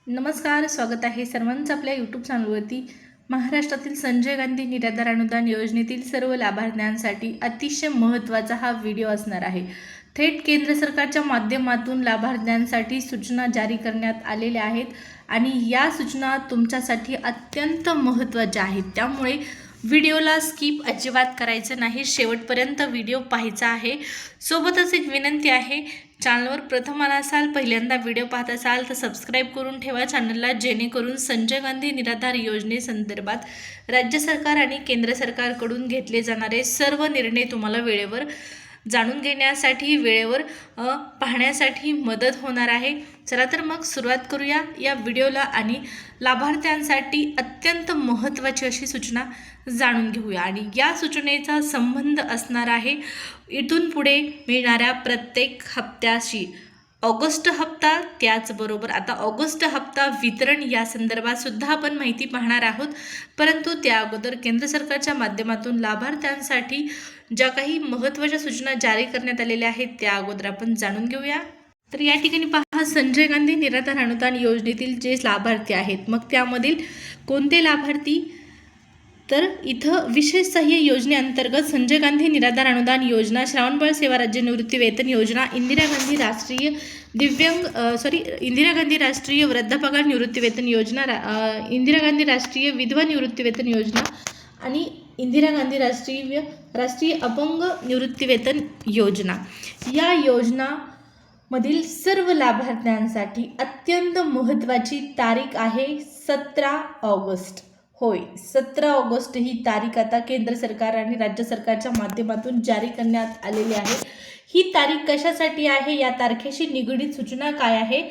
नमस्कार, स्वागत आहे सर्वांचं आपल्या यूट्यूब चॅनलवरती. महाराष्ट्रातील संजय गांधी निराधार अनुदान योजनेतील सर्व लाभार्थ्यांसाठी अतिशय महत्त्वाचा हा व्हिडिओ असणार आहे. थेट केंद्र सरकारच्या माध्यमातून लाभार्थ्यांसाठी सूचना जारी करण्यात आलेल्या आहेत आणि या सूचना तुमच्यासाठी अत्यंत महत्त्वाच्या आहेत. त्यामुळे व्हिडिओला स्किप अजिबात करायचं नाही, शेवटपर्यंत व्हिडिओ पाहायचा आहे. सोबतच एक विनंती आहे, चॅनलवर प्रथम आला असाल, पहिल्यांदा व्हिडिओ पाहत असाल तर सबस्क्राईब करून ठेवा चॅनलला, जेणेकरून संजय गांधी निराधार योजनेसंदर्भात राज्य सरकार आणि केंद्र सरकारकडून घेतले जाणारे सर्व निर्णय तुम्हाला वेळेवर जाणून घेण्यासाठी, वेळेवर पाहण्यासाठी मदत होणार आहे. चला तर मग सुरुवात करूया या व्हिडिओला आणि लाभार्थ्यांसाठी अत्यंत महत्त्वाची अशी सूचना जाणून घेऊया. आणि या सूचनेचा संबंध असणार आहे इथून पुढे मिळणाऱ्या प्रत्येक हप्त्याशी. ऑगस्ट हप्ता, त्याचबरोबर आता ऑगस्ट हप्ता वितरण या संदर्भात सुद्धा आपण माहिती पाहणार आहोत. परंतु त्या अगोदर केंद्र सरकारच्या माध्यमातून लाभार्थ्यांसाठी ज्या काही महत्त्वाच्या सूचना जारी करण्यात आलेल्या आहेत त्या अगोदर आपण जाणून घेऊया. तर या ठिकाणी पहा, संजय गांधी निराधार अनुदान योजनेतील जे लाभार्थी आहेत, मग त्यामधील कोणते लाभार्थी, तर इथं विशेष सहाय्य योजनेअंतर्गत संजय गांधी निराधार अनुदान योजना, श्रावणबाळ सेवा राज्य निवृत्ती वेतन योजना, इंदिरा गांधी राष्ट्रीय वृद्धापकाळ निवृत्ती वेतन योजना, इंदिरा गांधी राष्ट्रीय विधवा निवृत्ती वेतन योजना आणि इंदिरा गांधी राष्ट्रीय अपंग निवृत्ती वेतन योजना, या योजना मधील सर्व लाभार्थ्यांसाठी अत्यंत महत्त्वाची तारीख आहे 17 ऑगस्ट. होय, 17 ऑगस्ट ही तारीख आता केंद्र सरकार आणि राज्य सरकारच्या माध्यमातून जारी करण्यात आलेली आहे. ही तारीख कशासाठी आहे, या तारखेशी निगडीत सूचना काय आहे,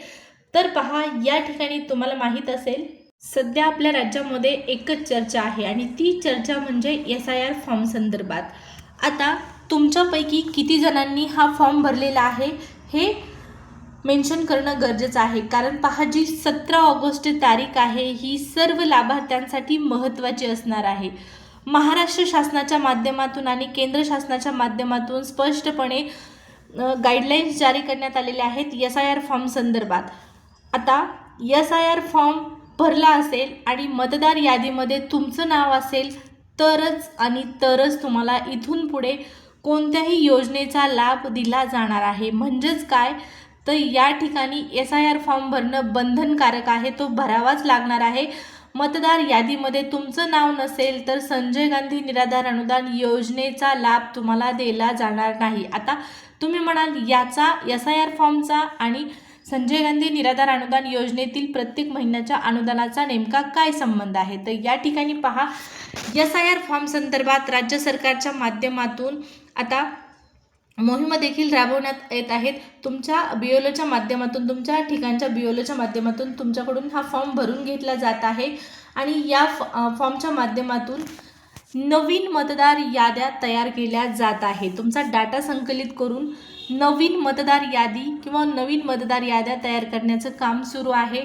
तर पहा, या ठिकाणी तुम्हाला माहीत असेल सध्या आपल्या राज्यामध्ये एकच चर्चा आहे आणि ती चर्चा म्हणजे SIR फॉर्म संदर्भात. आता तुमच्यापैकी किती जणांनी हा फॉर्म भरलेला आहे हे मेन्शन करणं गरजेचं आहे. कारण पहा, जी 17 ऑगस्ट तारीख आहे ही सर्व लाभार्थ्यांसाठी महत्त्वाची असणार आहे. महाराष्ट्र शासनाच्या माध्यमातून आणि केंद्र शासनाच्या माध्यमातून स्पष्टपणे गाईडलाईन्स जारी करण्यात आलेल्या आहेत SIR फॉर्म संदर्भात. आता SIR फॉर्म भरला असेल आणि मतदार यादीमध्ये तुमचं नाव असेल तरच तुम्हाला इथून पुढे कोणत्याही योजनेचा लाभ दिला जाणार आहे. म्हणजेच काय, तर या ठिकाणी SIR फॉर्म भरणं बंधनकारक आहे, तो भरावाच लागणार आहे. मतदार यादीमध्ये तुमचं नाव नसेल तर संजय गांधी निराधार अनुदान योजनेचा लाभ तुम्हाला दिला जाणार नाही. आता तुम्ही म्हणाल, याचा SIR फॉर्मचा आणि संजय गांधी निराधार अनुदान योजनेतील प्रत्येक महिन्याच्या अनुदानाचा नेमका काय संबंध आहे, तर या ठिकाणी पहा, SIR फॉर्म संदर्भात राज्य सरकारच्या माध्यमातून आता मोहिमा देखील राबवण्यात येत आहेत. तुमच्या BLOच्या माध्यमातून, तुमच्या ठिकाणच्या BLOच्या माध्यमातून तुमच्याकडून हा फॉर्म भरून घेतला जात आहे आणि या फॉर्मच्या माध्यमातून नवीन मतदार याद्या तयार केल्या जात आहे. तुमचा डाटा संकलित करून नवीन मतदार यादी किंवा नवीन मतदार याद्या तयार करण्याचं काम सुरू आहे.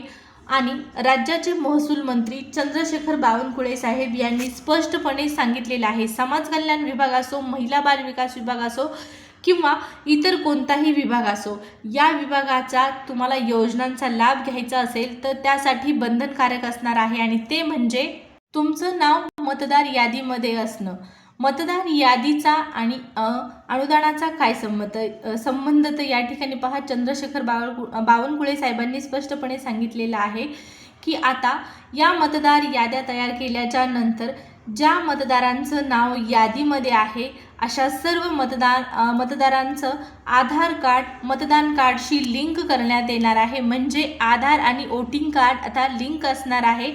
आणि राज्याचे महसूल मंत्री चंद्रशेखर बावनकुळे साहेब यांनी स्पष्टपणे सांगितलेलं आहे, समाज कल्याण विभाग असो, महिला बाल विकास विभाग असो किंवा इतर कोणताही विभाग असो, या विभागाचा तुम्हाला योजनांचा लाभ घ्यायचा असेल तर त्यासाठी बंधनकारक असणार आहे आणि ते म्हणजे तुमचं नाव मतदार यादीमध्ये असणं. मतदार यादीचा आणि अनुदानाचा काय संबंध तर या ठिकाणी पहा, चंद्रशेखर बावनकुळे साहेबांनी स्पष्टपणे सांगितलेलं आहे की आता या मतदार याद्या तयार केल्याच्या नंतर ज्या मतदारांचं नाव यादीमध्ये आहे अशा सर्व मतदारांचं आधार कार्ड मतदान कार्डशी लिंक करण्यात येणार आहे. म्हणजे आधार आणि वोटिंग कार्ड आता लिंक असणार आहे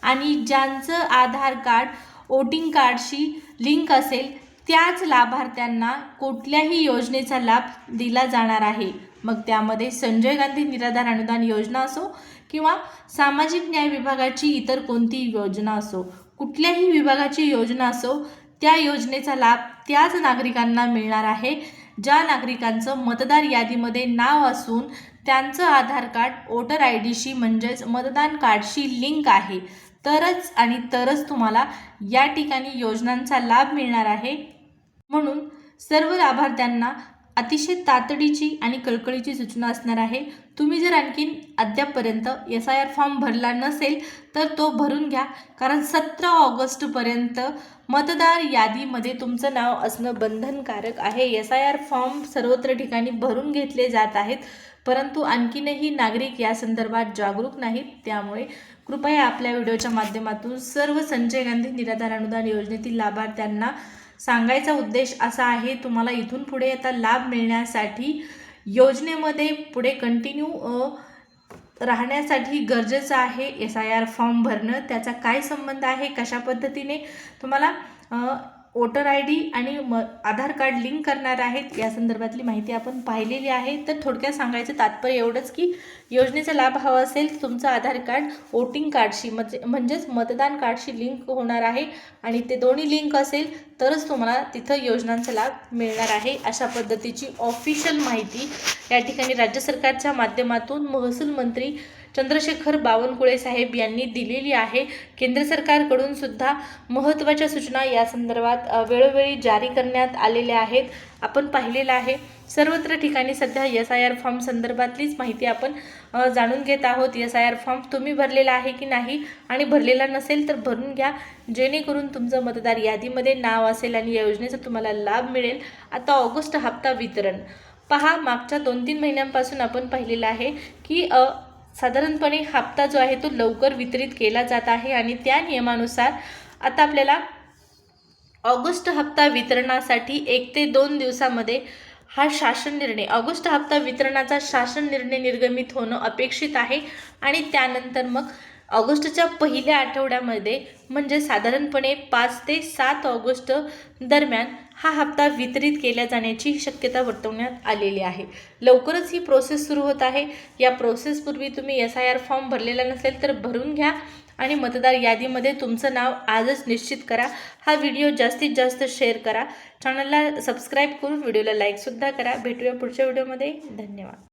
आणि ज्यांचं आधार कार्ड वोटिंग कार्डशी लिंक असेल त्याच लाभार्थ्यांना कुठल्याही योजनेचा लाभ दिला जाणार आहे. मग त्यामध्ये संजय गांधी निराधार अनुदान योजना असो किंवा सामाजिक न्याय विभागाची इतर कोणती योजना असो, कुठल्याही विभागाची योजना असो, त्या योजनेचा लाभ त्याच नागरिकांना मिळणार आहे ज्या नागरिकांचं मतदार यादीमध्ये नाव असून त्यांचं आधार कार्ड वोटर IDशी म्हणजेच मतदान कार्डशी लिंक आहे. तरच तुम्हाला या ठिकाणी योजनांचा लाभ मिळणार आहे. म्हणून सर्व लाभार्थ्यांना अतिशय तातडीची आणि कळकळीची सूचना असणार आहे. तुम्ही जर आणखीन अद्यापपर्यंत SIR फॉर्म भरला नसेल तर तो भरून घ्या, कारण 17 ऑगस्टपर्यंत मतदार यादीमध्ये तुमचं नाव असणं बंधनकारक आहे. SIR फॉर्म सर्वत्र ठिकाणी भरून घेतले जात आहेत, परंतु आणखीनही नागरिक या संदर्भात जागरूक नाहीत. त्यामुळे कृपया आपल्या व्हिडिओच्या माध्यमातून सर्व संजय गांधी निराधार अनुदान योजनेतील लाभार्थ्यांना सांगायचा उद्देश असा आहे, तुम्हाला इथून पुढे आता लाभ मिळण्यासाठी योजनेमध्ये पुढे कंटिन्यू राहण्यासाठी गरजेचं आहे SIR फॉर्म भरणं. त्याचा काय संबंध आहे, कशा पद्धतीने तुम्हाला वोटर ID आणि आधार कार्ड लिंक करणार आहेत या संदर्भातली माहिती आपण पाहिलेली आहे. तर थोडक्यात सांगायचं तात्पर्य एवढंच की योजनेचा लाभ हवा असेल तुमचं आधार कार्ड वोटिंग कार्डशी म्हणजेच मतदान कार्डशी लिंक होणार आहे आणि ते दोन्ही लिंक असेल तरच तुम्हाला तिथं योजनांचा लाभ मिळणार आहे. अशा पद्धतीची ऑफिशियल माहिती या ठिकाणी राज्य सरकारच्या माध्यमातून महसूल मंत्री चंद्रशेखर बावनकुळे साहेब यांनी दिलेली आहे. केंद्र सरकारकडून सुद्धा महत्त्वाच्या सूचना या संदर्भात वेळोवेळी जारी करण्यात आलेल्या आहेत. आपण पाहिलेलं आहे सर्वत्र ठिकाणी सध्या SIR फॉर्म संदर्भातलीच माहिती आपण जाणून घेत आहोत. SIR फॉर्म तुम्ही भरलेला आहे की नाही आणि भरलेला नसेल तर भरून घ्या, जेणेकरून तुमचं मतदार यादीमध्ये नाव असेल आणि या योजनेचा तुम्हाला लाभ मिळेल. आता ऑगस्ट हप्ता वितरण पहा, मागच्या 2-3 महिन्यांपासून आपण पाहिलेलं आहे की साधारणपणे हप्ता जो आहे तो लवकर वितरित केला जात आहे आणि त्या नियमानुसार आता आपल्याला ऑगस्ट हप्ता वितरणासाठी 1 ते 2 दिवसामध्ये हा शासन निर्णय ऑगस्ट हप्ता वितरणाचा शासन निर्णय निर्गमित होणं अपेक्षित आहे आणि त्यानंतर मग ऑगस्टच्या पहिल्या आठवड्यामध्ये म्हणजे साधारणपणे 5 ते 7 ऑगस्ट दरम्यान हा हप्ता वितरित केला जाण्याची शक्यता वर्तवण्यात आलेली आहे. लवकरच ही प्रोसेस सुरू होत आहे. या प्रोसेसपूर्वी तुम्ही SIR फॉर्म भरलेला नसेल तर भरून घ्या आणि मतदार यादीमध्ये तुमचं नाव आजच निश्चित करा. हा व्हिडिओ जास्तीत जास्त शेअर करा, चॅनलला सबस्क्राईब करून व्हिडिओला लाईकसुद्धा करा. भेटूया पुढच्या व्हिडिओमध्ये. धन्यवाद.